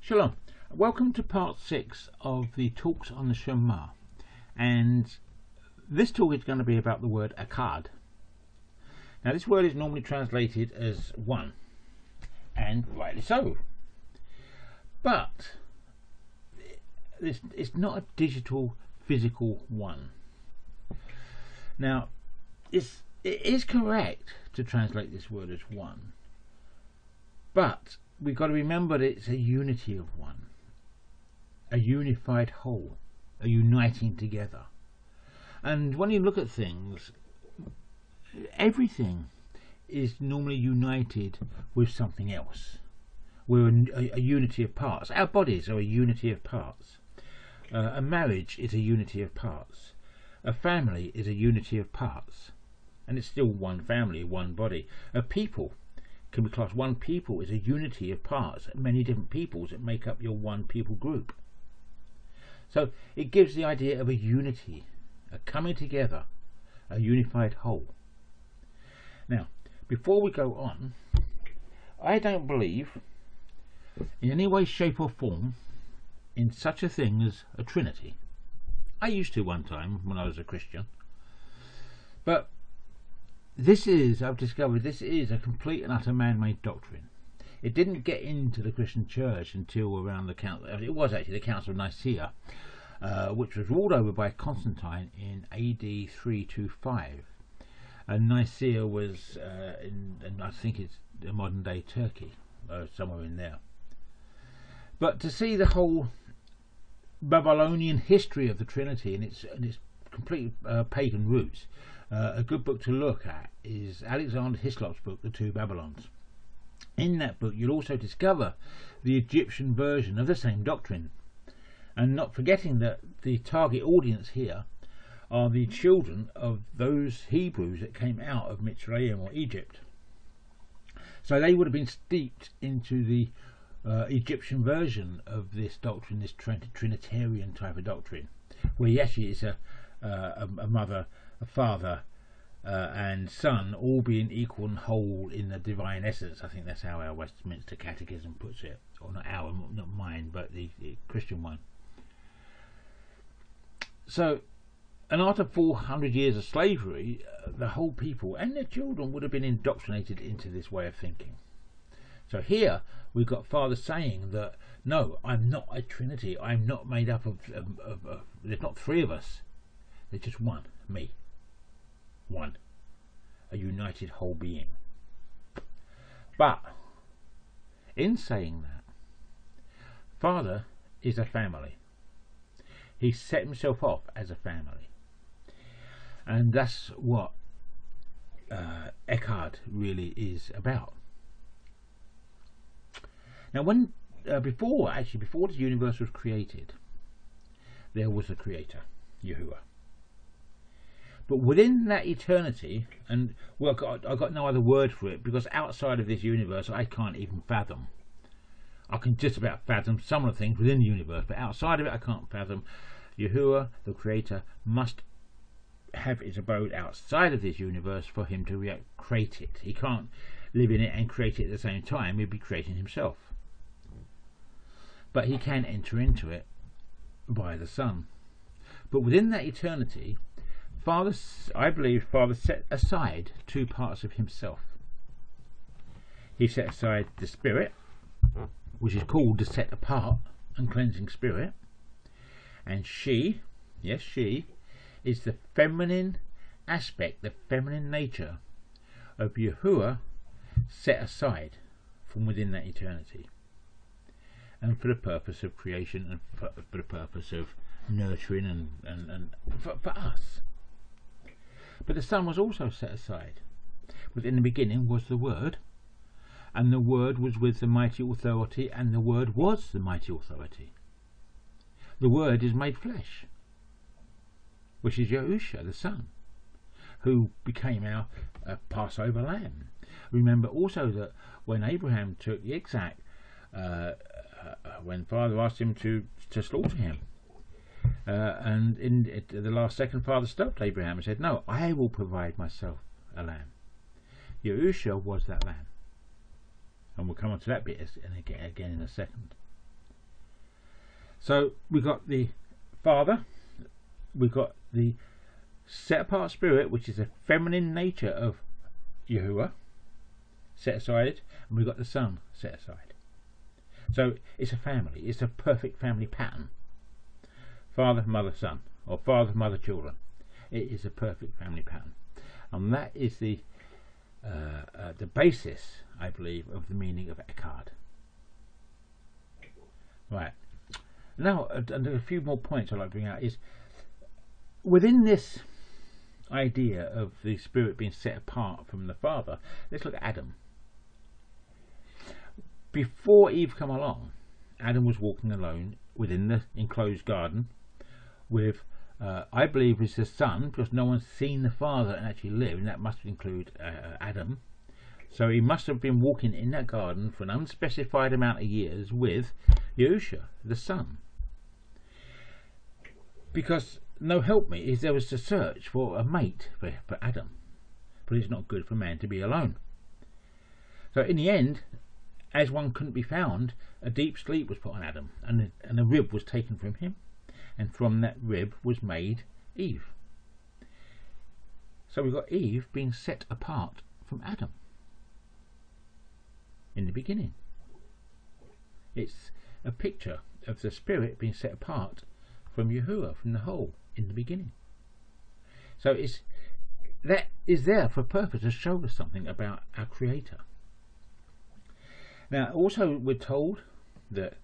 Shalom. Welcome to part 6 of the talks on the Shama, and this talk is going to be about the word echad. Now this word is normally translated as one, and rightly so, but it's not a digital physical one. Now it is correct to translate this word as one, but we've got to remember that it's a unity of one, a unified whole, a uniting together. And when you look at things, everything is normally united with something else. We're a unity of parts. Our bodies are a unity of parts. A marriage is a unity of parts. A family is a unity of parts. And it's still one family, one body. A people can be classed, one people is a unity of parts, many different peoples that make up your one people group. So it gives the idea of a unity, a coming together, a unified whole. Now, before we go on, I don't believe in any way, shape or form in such a thing as a Trinity. I used to one time when I was a Christian, but I've discovered this is a complete and utter man-made doctrine. It didn't get into the Christian church until around the Council of Nicaea, which was ruled over by Constantine in AD 325. And Nicaea was, and I think it's the modern day Turkey, somewhere in there. But to see the whole Babylonian history of the Trinity and its complete pagan roots, a good book to look at is Alexander Hislop's book, The Two Babylons. In that book you'll also discover the Egyptian version of the same doctrine, and not forgetting that the target audience here are the children of those Hebrews that came out of Mitzrayim or Egypt. So they would have been steeped into the Egyptian version of this doctrine, this Trinitarian type of doctrine, where yes, it's a mother, a father and son all being equal and whole in the divine essence. I think that's how our Westminster Catechism puts it, or not mine, but the Christian one. So, and after 400 years of slavery, the whole people and their children would have been indoctrinated into this way of thinking. So here we've got Father saying that no, I'm not a Trinity. I'm not made up of there's not three of us. There's just one, me. One. A united whole being. But in saying that, Father is a family. He set himself off as a family. And that's what echad really is about. Now when before the universe was created, there was a creator, Yahuwah. But within that eternity, and well, I've got no other word for it, because outside of this universe I can't even fathom. I can just about fathom some of the things within the universe, but outside of it I can't fathom. Yahuwah, the creator, must have his abode outside of this universe for him to create it. He can't live in it and create it at the same time. He'd be creating himself. But he can enter into it by the Son. But within that eternity, I believe Father set aside two parts of himself. He set aside the Spirit, which is called the set apart and cleansing Spirit, and she, yes she, is the feminine aspect, the feminine nature of Yahuwah set aside from within that eternity, and for the purpose of creation and for the purpose of nurturing and for us. But the Son was also set aside. Within the beginning was the Word, and the Word was with the mighty authority, and the Word was the mighty authority. The Word is made flesh, which is Yahusha, the Son, who became our Passover lamb. Remember also that when Abraham took Isaac, when Father asked him to slaughter him, and in the last second, Father stopped Abraham and said, no, I will provide myself a lamb. Yahusha was that lamb, and we'll come on to that bit again in a second. So we got the Father, we got the set apart spirit, which is the feminine nature of Yahuwah, set aside, and we've got the Son set aside. So it's a family, it's a perfect family pattern. Father, mother, son, or father, mother, children. It is a perfect family pattern, and that is the basis, I believe, of the meaning of echad. Right. Now, a few more points I'd like to bring out is, within this idea of the spirit being set apart from the Father, let's look at Adam. Before Eve come along, Adam was walking alone within the enclosed garden with, I believe, is the Son, because no one's seen the Father and actually lived, and that must include Adam. So he must have been walking in that garden for an unspecified amount of years with Yahusha, the Son. Because no help me is there was to search for a mate for Adam, but it's not good for man to be alone. So in the end, as one couldn't be found, a deep sleep was put on Adam, and a rib was taken from him, and from that rib was made Eve. So we've got Eve being set apart from Adam in the beginning. It's a picture of the spirit being set apart from Yahuwah, from the whole, in the beginning. So that is there for a purpose to show us something about our Creator. Now, also we're told that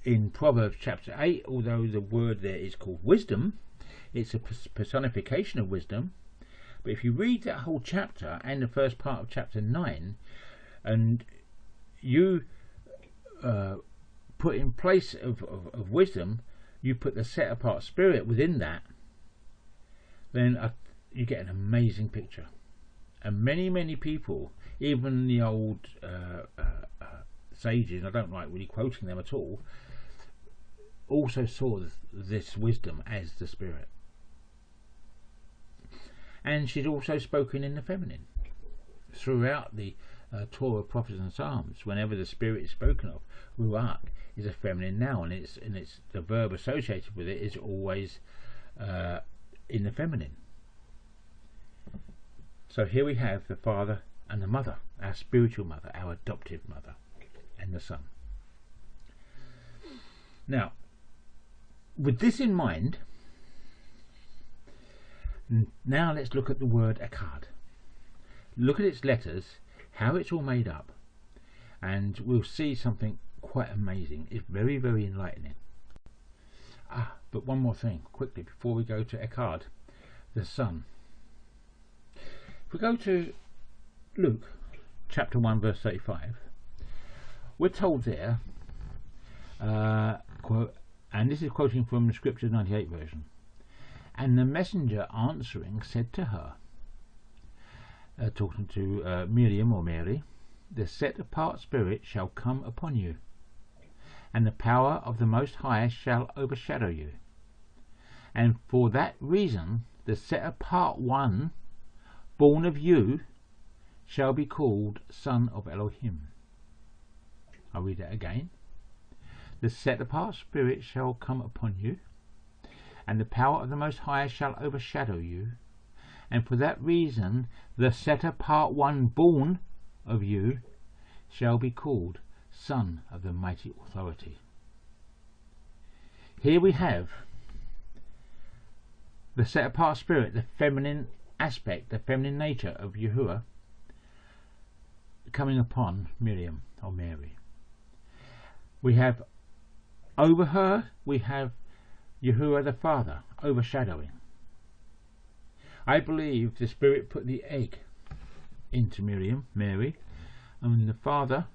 in Proverbs chapter 8, although the word there is called wisdom, it's a personification of wisdom. But if you read that whole chapter and the first part of chapter 9, and you put in place of wisdom, you put the set apart spirit within that, then you get an amazing picture. And many people, even the old sages, I don't like really quoting them at all, also saw this wisdom as the spirit. And she's also spoken in the feminine throughout the Torah, prophets and Psalms. Whenever the spirit is spoken of, ruach is a feminine noun, and it's the verb associated with it is always in the feminine. So here we have the Father and the Mother, our spiritual mother, our adoptive mother, and the Son. Now, with this in mind, now let's look at the word echad. Look at its letters, how it's all made up, and we'll see something quite amazing. It's very, very enlightening. But one more thing, quickly, before we go to echad, the Son. If we go to Luke chapter 1 verse 35, we're told there, quote, and this is quoting from the Scripture 98 version, and the messenger answering said to her, talking to Miriam or Mary, the set apart spirit shall come upon you, and the power of the Most High shall overshadow you, and for that reason the set apart one born of you shall be called Son of Elohim. I'll read that again. The set apart spirit shall come upon you, and the power of the Most High shall overshadow you, and for that reason the set apart one born of you shall be called Son of the Mighty Authority. Here we have the set apart spirit, the feminine aspect, the feminine nature of Yahuwah coming upon Miriam or Mary. We have over her, we have Yahuwah the Father overshadowing. I believe the Spirit put the egg into Mary, and the Father,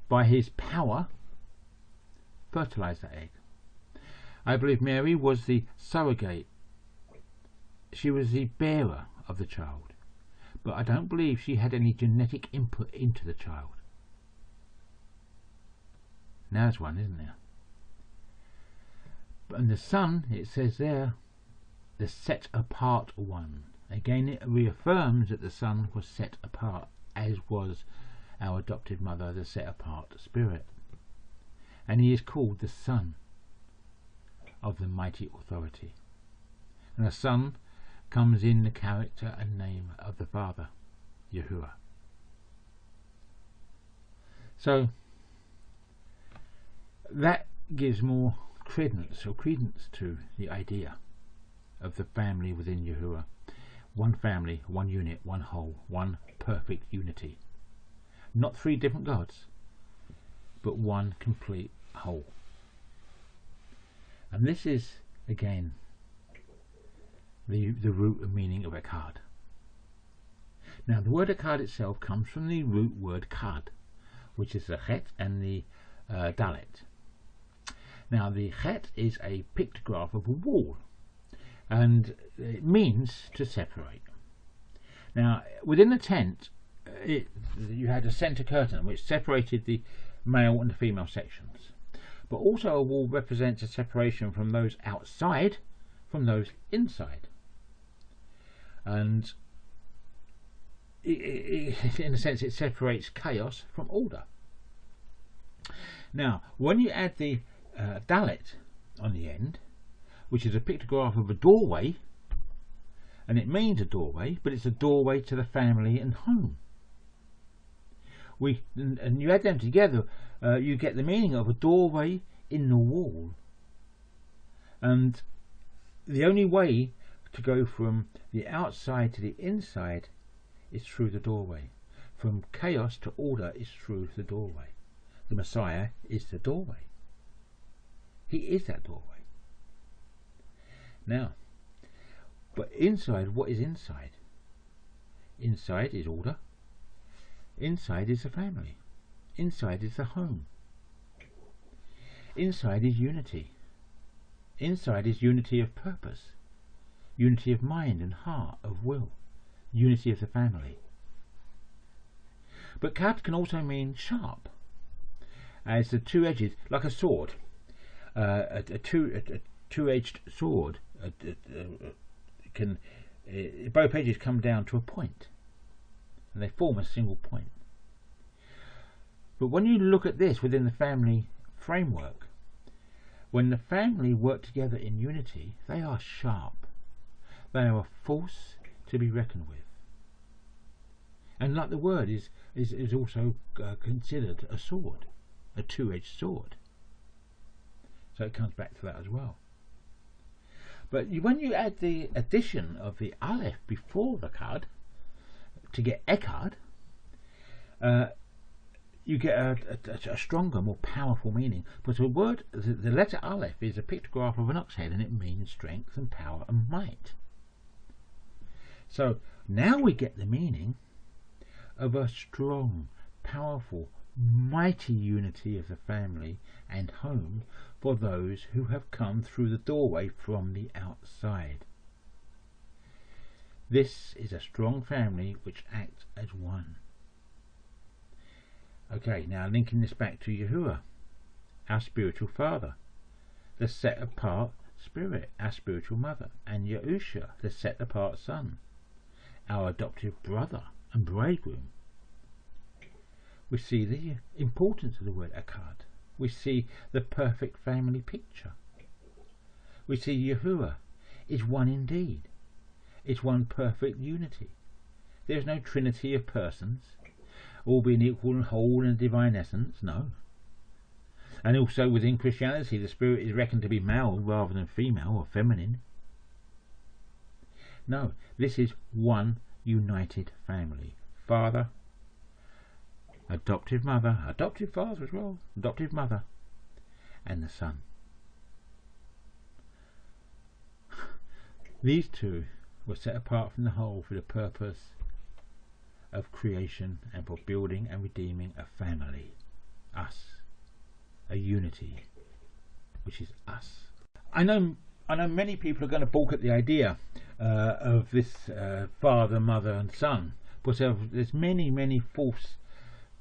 by his power, fertilized that egg. I believe Mary was the surrogate. She was the bearer of the child, but I don't believe she had any genetic input into the child. Now there's one, isn't there? And the Son, it says there, the set apart one. Again, it reaffirms that the Son was set apart, as was our adopted mother, the set apart spirit. and he is called the Son of the mighty authority. And the Son comes in the character and name of the Father, Yahuwah. So that gives more credence to the idea of the family within Yahuwah. One family, one unit, one whole, one perfect unity. Not three different gods, but one complete whole. And this is, again, the root and meaning of echad. Now, the word echad itself comes from the root word kad, which is the chet and the dalet. Now, the chet is a pictograph of a wall, and it means to separate. Now, within the tent, you had a centre curtain which separated the male and the female sections, but also a wall represents a separation from those outside from those inside, and in a sense it separates chaos from order. Now, when you add the dalet on the end, which is a pictograph of a doorway, and it means a doorway, but it's a doorway to the family and home. And you add them together, you get the meaning of a doorway in the wall. And the only way to go from the outside to the inside is through the doorway. From chaos to order is through the doorway. The Messiah is the doorway. He is that doorway. Now, but inside, what is inside? Inside is order. Inside is the family. Inside is the home. Inside is unity. Inside is unity of purpose, unity of mind and heart, of will, unity of the family. But echad can also mean sharp, as the two edges, like a sword, a two-edged sword. Both edges come down to a point, and they form a single point. But when you look at this within the family framework, when the family work together in unity, they are sharp. They are a force to be reckoned with. And like the word is also considered a sword, a two-edged sword. So it comes back to that as well. But when you add the addition of the aleph before the kad to get echad, you get a stronger, more powerful meaning. But the letter aleph is a pictograph of an ox head, and it means strength and power and might. So now we get the meaning of a strong, powerful, mighty unity of the family and home for those who have come through the doorway from the outside. This is a strong family which acts as one. Okay, now linking this back to Yahuwah, our spiritual father, the set apart spirit, our spiritual mother, and Yahusha, the set apart son, our adoptive brother and bridegroom. We see the importance of the word echad. We see the perfect family picture. We see Yahuwah is one indeed. It's one perfect unity. There is no trinity of persons, all being equal and whole in divine essence, no. And also within Christianity, the spirit is reckoned to be male rather than female or feminine. No, this is one united family. Father, adoptive mother, adoptive father as well, adoptive mother, and the son. These two were set apart from the whole for the purpose of creation and for building and redeeming a family, us, a unity, which is us. I know many people are going to balk at the idea of this father, mother and son, but there's many false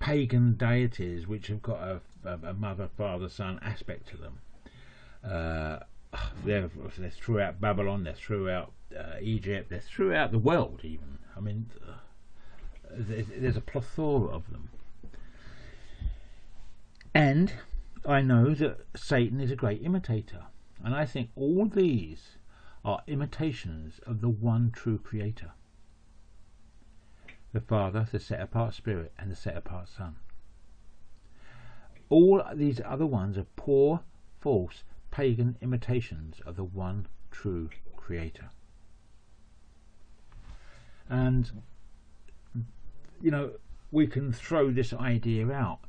pagan deities which have got a mother, father, son aspect to them. They're throughout Babylon, they're throughout Egypt, they're throughout the world even. I mean, there's a plethora of them. And I know that Satan is a great imitator, and I think all these are imitations of the one true Creator, the Father, the set-apart Spirit, and the set-apart Son. All these other ones are poor, false, pagan imitations of the one true Creator. And, you know, we can throw this idea out.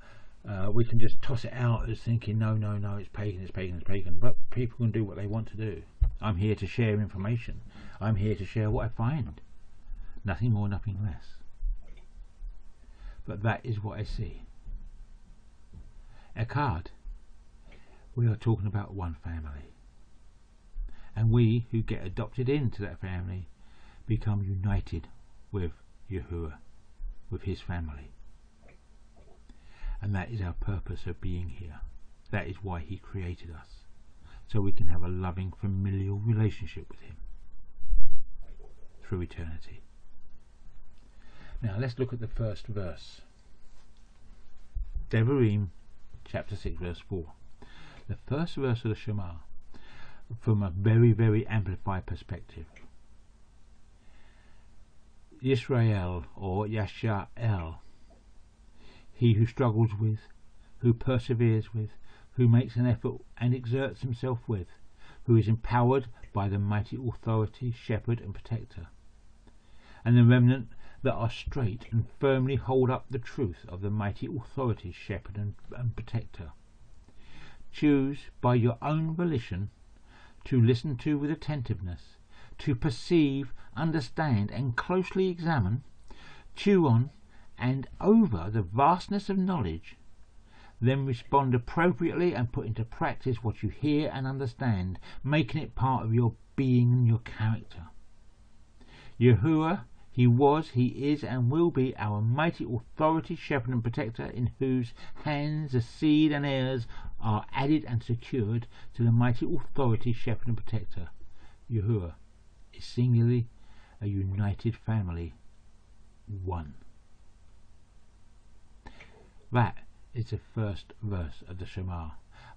We can just toss it out as thinking, no, it's pagan, it's pagan, it's pagan. But people can do what they want to do. I'm here to share information. I'm here to share what I find. Nothing more, nothing less. But that is what I see. Echad. We are talking about one family. And we who get adopted into that family become united with Yahuwah, with his family. And that is our purpose of being here. That is why he created us, so we can have a loving, familial relationship with him through eternity. Now let's look at the first verse. Devarim chapter 6 verse 4. The first verse of the Shama, from a very, very amplified perspective. Yisrael, or Yasha'el, he who struggles with, who perseveres with, who makes an effort and exerts himself with, who is empowered by the mighty authority, shepherd and protector, and the remnant that are straight and firmly hold up the truth of the mighty authority, shepherd and protector. Choose by your own volition to listen to with attentiveness, to perceive, understand and closely examine, chew on and over the vastness of knowledge, then respond appropriately and put into practice what you hear and understand, making it part of your being and your character. Yahuwah, he was, he is and will be our mighty authority, shepherd and protector, in whose hands the seed and heirs are added and secured to the mighty authority, shepherd and protector. Yahuwah is singularly a united family, one. That is the first verse of the Shema.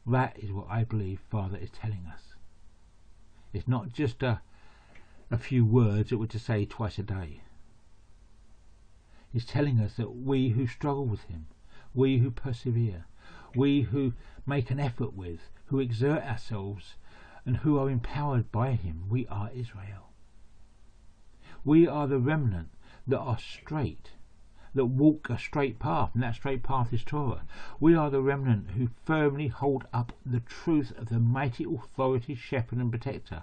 That is what I believe Father is telling us. It's not just a few words that we're to say twice a day. He's telling us that we who struggle with him, we who persevere, we who make an effort with, who exert ourselves and who are empowered by him, we are Israel. We are the remnant that are straight, that walk a straight path, and that straight path is Torah. We are the remnant who firmly hold up the truth of the mighty authority, shepherd and protector,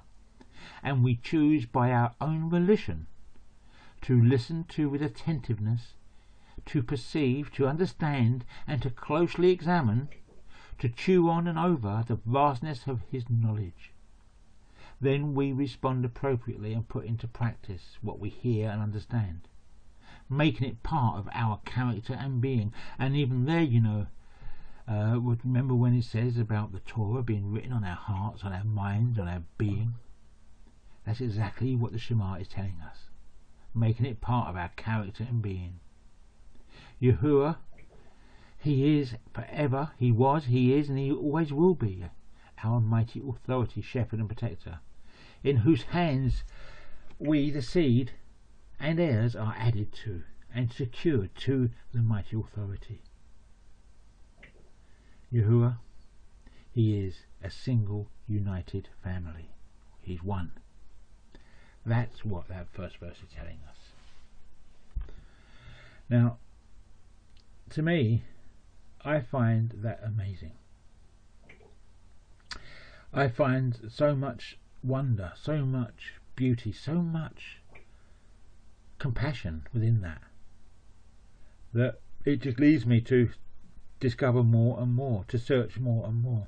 and we choose by our own volition to listen to with attentiveness, to perceive, to understand and to closely examine, to chew on and over the vastness of his knowledge. Then we respond appropriately and put into practice what we hear and understand, making it part of our character and being. And even there, you know, remember when it says about the Torah being written on our hearts, on our minds, on our being? That's exactly what the Shema is telling us, making it part of our character and being. Yahuwah, he is forever, he was, he is and he always will be our mighty authority, shepherd and protector, in whose hands we, the seed and heirs, are added to and secured to the mighty authority. Yahuwah, he is a single united family. He's one. That's what that first verse is telling us. Now, to me, I find that amazing. I find so much wonder, so much beauty, so much compassion within that it just leads me to discover more and more, to search more and more,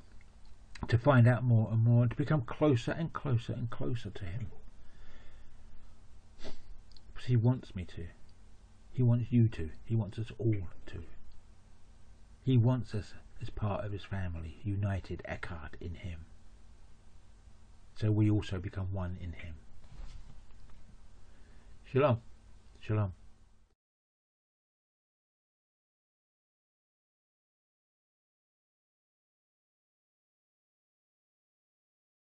to find out more and more, and to become closer and closer and closer to him. Because he wants me to. He wants you to. He wants us all to. He wants us as part of his family, united, echad, in him. So we also become one in him. Shalom. Shalom.